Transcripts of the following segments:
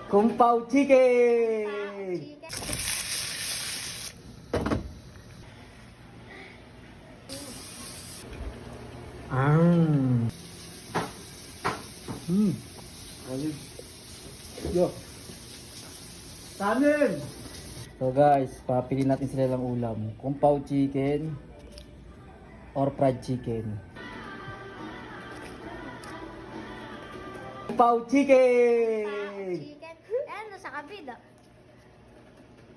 Kung Pao Chicken! Olive. Yo. Kanin! So guys, papili natin sila ng ulam. Kung Pao Chicken or fried chicken. Kung Pao Chicken! Chicken. Ano sa kabila?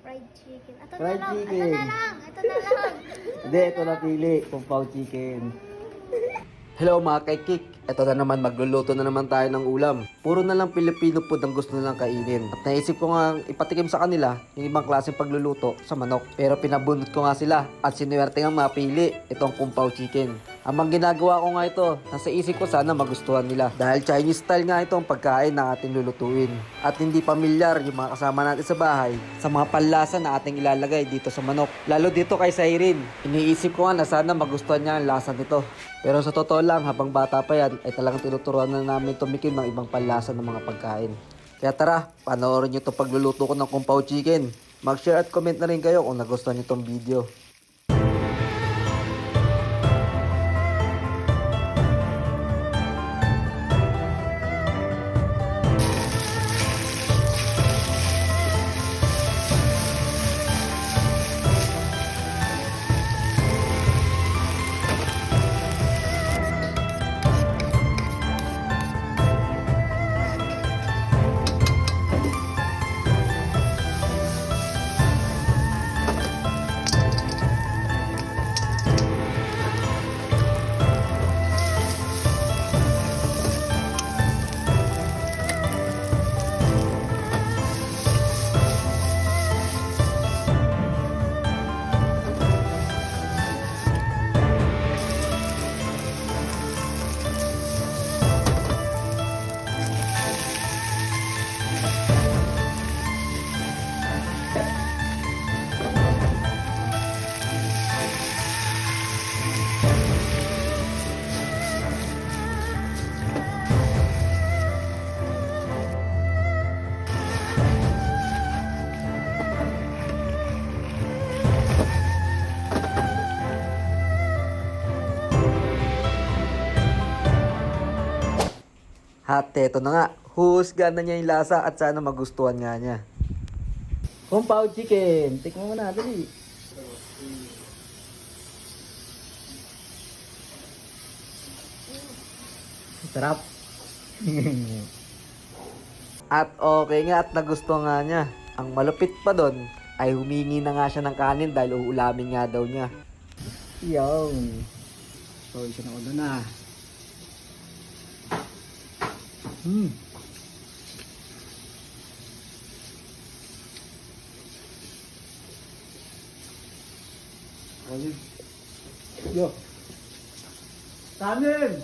Fried chicken. Ito Fried na lang. chicken. Ito na lang. Ito na lang. Hindi, ito napili. Kung Pao Chicken. Hello mga kaikik. Ito na naman, magluluto na naman tayo ng ulam. Puro na lang Pilipino food ang gusto nilang kainin. At naisip ko nga ipatikim sa kanila yung ibang klaseng pagluluto sa manok. Pero pinabunot ko nga sila at sinuwerte nga mapili itong Kung Pao Chicken. Amang ginagawa ko nga ito, nasa isip ko sana magustuhan nila. Dahil Chinese style nga itong pagkain na ating lulutuin. At hindi pamilyar yung mga kasama natin sa bahay sa mga panlasa na ating ilalagay dito sa manok. Lalo dito kay Siren. Iniisip ko nga na sana magustuhan niya ang lasa nito. Pero sa totoo lang, habang bata pa yan, ay talagang tinuturuan na namin tumikim ng ibang panlasa ng mga pagkain. Kaya tara, panoorin nyo itong pagluluto ko ng Kung Pao Chicken. Mag-share at comment na rin kayo kung nagustuhan nyo itong video. At eto na nga, husgan na niya yung lasa at sana magustuhan nga niya. Kung Pao Chicken, tikman mo na, dali. Sarap. At okay nga at nagustuhan nga niya. Ang malupit pa doon ay humingi na nga siya ng kanin dahil uulamin nga daw niya. Yun. So, isa na ulo na. Olive. Yo. Kanin!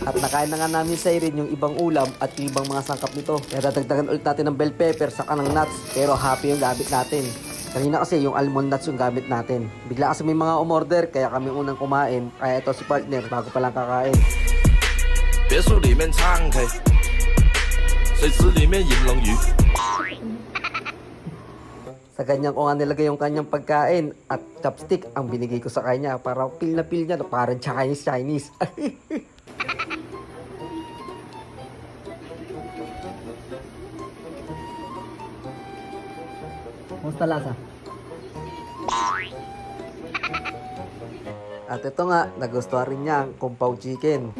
At nakain na nga namin sa Irene yung ibang ulam at yung ibang mga sangkap nito. Kaya dadagdagan ulit natin ng bell pepper sa kanang nuts. Pero happy yung gamit natin. Kanina kasi yung almond nuts yung gamit natin. Bigla kasi may mga umorder kaya kami unang kumain. Kaya ito si partner bago pa lang kakain. 别墅里面唱 K， 水池里面饮冷雨。 Sa ganyan ko nga nilagay yung kanyang pagkain at chopstick ang binigay ko sa kanya para feel na feel niya na parang Chinese. Kumusta lasa? At ito nga, nagustuhan rin niya ang Kung Pao Chicken.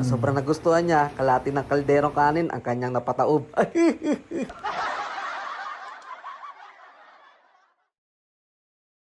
Sobrang nagustuhan niya, kalahati ng kalderong kanin ang kanyang napataob.